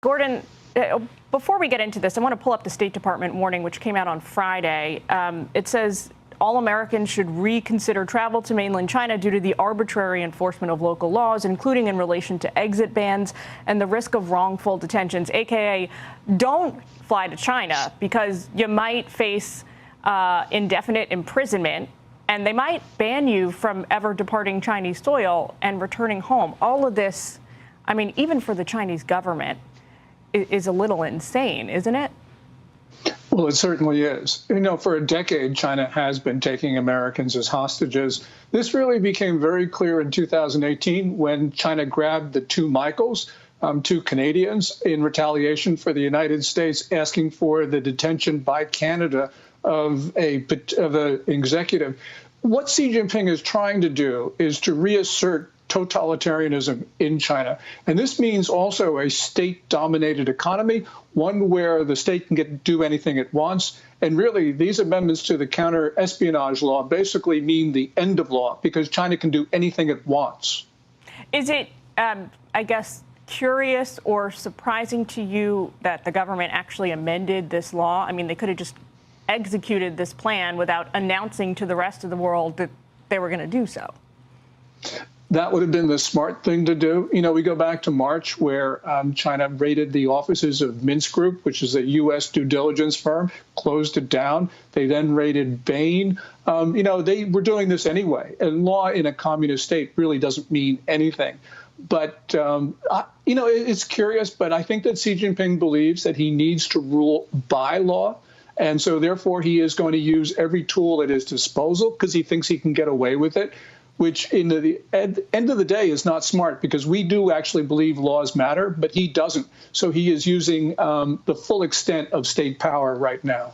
Gordon, before we get into this, I want to pull up the State Department warning, which came out on Friday. It says all Americans should reconsider travel to mainland China due to the arbitrary enforcement of local laws, including in relation to exit bans and the risk of wrongful detentions, a.k.a. don't fly to China because you might face indefinite imprisonment, and they might ban you from ever departing Chinese soil and returning home. All of this, I mean, even for the Chinese government, is a little insane, isn't it? Well, it certainly is. You know, for a decade, China has been taking Americans as hostages. This really became very clear in 2018 when China grabbed the two Michaels, two Canadians, in retaliation for the United States asking for the detention by Canada of an executive. What Xi Jinping is trying to do is to reassert totalitarianism in China. And this means also a state-dominated economy, one where the state can do anything it wants. And really, these amendments to the counter-espionage law basically mean the end of law because China can do anything it wants. Is it, I guess, curious or surprising to you that the government actually amended this law? I mean, they could have just executed this plan without announcing to the rest of the world that they were going to do so. That would have been the smart thing to do. You know, we go back to March where China raided the offices of Minsk Group, which is a U.S. due diligence firm, closed it down. They then raided Bain. You know, they were doing this anyway. And law in a communist state really doesn't mean anything. But, you know, it's curious, but I think that Xi Jinping believes that he needs to rule by law. And so, therefore, he is going to use every tool at his disposal because he thinks he can get away with it, which in the end of the day is not smart because we do actually believe laws matter, but he doesn't. So he is using the full extent of state power right now.